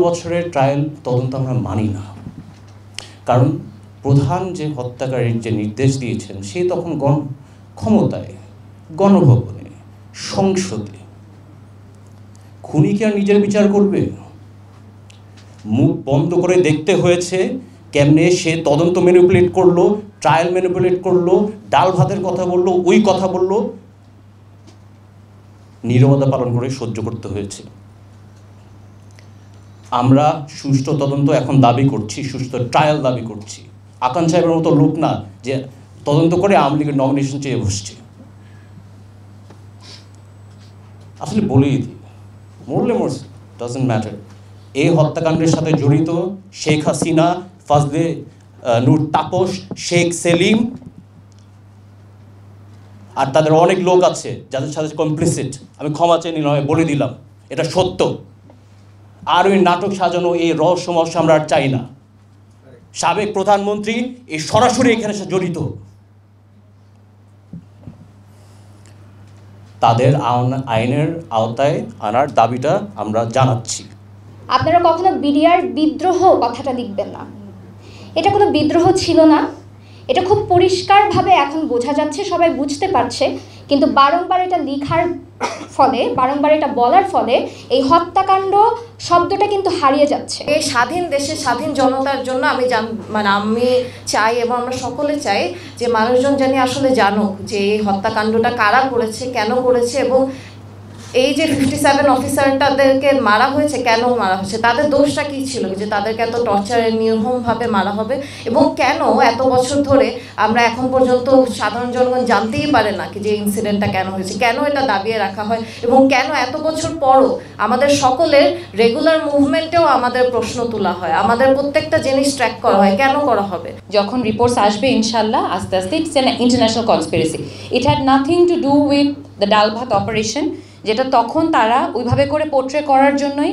বছরের ট্রায়াল তদন্ত আমরা মানি না, কারণ প্রধান যে হত্যাকারীর যে নির্দেশ দিয়েছেন সে তখন ক্ষমতায়, গণভবনে, সংসদে। খুনি কি আর নিজের বিচার করবে? মুখ বন্ধ করে দেখতে হয়েছে কেমনে সে তদন্ত ম্যানিপুলেট করলো, ট্রায়াল ম্যানিপুলেট করলো, ডাল ভাতের কথা বললো, ওই কথা বললো, নীরবতা পালন করে সহ্য করতে হয়েছে। আমরা সুষ্ঠু তদন্ত এখন দাবি করছি, সুষ্ঠু ট্রায়াল দাবি করছি। আকান সাহেবের মতো লোক না যে তদন্ত করে আওয়ামী লীগের নমিনেশন চেয়ে বসছে। আসলে বলেই দিই, মরলে মরছে, ডাজন্ট ম্যাটার। এই হত্যাকাণ্ডের সাথে জড়িত শেখ হাসিনা, ফাজলে নূর তাপস, শেখ সেলিম আর তাদের অনেক লোক আছে যাদের সাথে কমপ্লিসিট। আমি ক্ষমা চেয়ে নিলাম, বলে দিলাম, এটা সত্য। আর ওই নাটক সাজানো এই রহস্যময় আমরা আর চাই না। সাবেক প্রধানমন্ত্রী এই সরাসরি এখানে জড়িত, তাদের আইনের আওতায় আনার দাবিটা আমরা জানাচ্ছি। আপনারা কখনো বিডিআর বিদ্রোহ কথাটা লিখবেন না, এটা কোনো বিদ্রোহ ছিল না। এটা খুব পরিষ্কারভাবে এখন বোঝা যাচ্ছে, সবাই বুঝতে পারছে, কিন্তু বারংবার এটা লেখার ফলে, বারংবার এটা বলার ফলে এই হত্যাকাণ্ড শব্দটা কিন্তু হারিয়ে যাচ্ছে। এই স্বাধীন দেশে স্বাধীন জনতার জন্য আমি আমি চাই এবং আমরা সকলে চাই যে মানুষজন জানি আসলে জানুক যে এই হত্যাকাণ্ডটা কারা করেছে, কেন করেছে, এবং এই যে 57 অফিসারটাদেরকে মারা হয়েছে, কেন মারা হয়েছে, তাদের দোষটা কী ছিল যে তাদেরকে এত টর্চারে নির্মমভাবে মারা হবে, এবং কেন এত বছর ধরে আমরা এখন পর্যন্ত সাধারণ জনগণ জানতেই পারে না যে ইনসিডেন্টটা কেন হয়েছে, কেন এটা দাবিয়ে রাখা হয়, এবং কেন এত বছর পরও আমাদের সকলের রেগুলার মুভমেন্টেও আমাদের প্রশ্ন তোলা হয়, আমাদের প্রত্যেকটা জিনিস ট্র্যাক করা হয়, কেন করা হবে। যখন রিপোর্টস আসবে ইনশাল্লাহ আস্তে আস্তে, it's an international conspiracy, it had nothing to do with the ডাল ভাত অপারেশন, যেটা তখন তারা ওইভাবে করে পোর্ট্রে করার জন্যই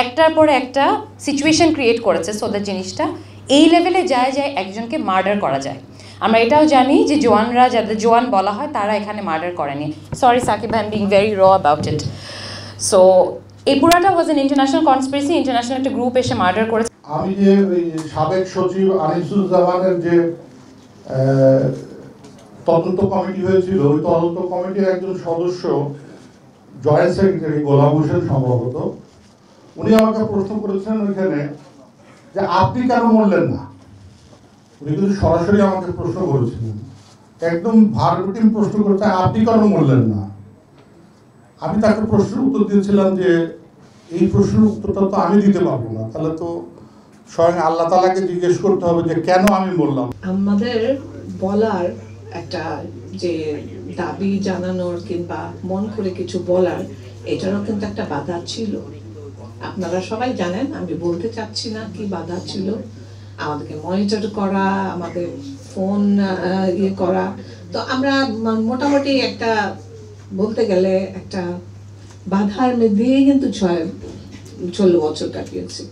একটার পর একটা সিচুয়েশন ক্রিয়েট করেছে, সো দ্যাট জিনিসটা এই লেভেলে যায় একজনকে মার্ডার করা যায়। আমরা এটাও জানি যে জোয়ানরা, যাদের জোয়ান বলা হয়, তারা এখানে মার্ডার করেনি। Sorry Sakib, I am being very র অ্যাবাউট ইট। সো এই পুরাটা was an international conspiracy, international একটা গ্রুপ এসে মার্ডার করেছে। আমি যে সাবেক সচিব আনিসুজ্জামানের যে তদন্ত কমিটি হয়েছিল, ওই তদন্ত কমিটির একজন সদস্য, জয়েন্ট সেক্রেটারি গোলাম হোসেন সম্ভবত, উনি আমাকে প্রশ্ন করেছেন ওইখানে যে আপনি কেন মরলেন না। উনি কিন্তু সরাসরি আমাকে প্রশ্ন করেছিলেন, একদম ভার্বাটিম প্রশ্ন করেছে, আপনি কেন মরলেন না। আমি তাকে প্রশ্নের উত্তর দিয়েছিলাম যে এই প্রশ্নের উত্তরটা তো আমি দিতে পারবো না, তাহলে তো স্বয়ং আল্লাহ তাআলাকে জিজ্ঞেস করতে হবে যে কেন আমি বললাম। আমাদের বলার একটা যে দাবি জানানোর কিংবা মন করে কিছু বলার, এটারও কিন্তু একটা বাধা ছিল। আপনারা সবাই জানেন, আমি বলতে চাচ্ছি না কি বাধা ছিল। আমাদেরকে মনিটর করা, আমাদের ফোন ইয়ে করা, তো আমরা মোটামুটি একটা বলতে গেলে একটা বাধার মধ্যেই কিন্তু 6 বছর কাটিয়েছি।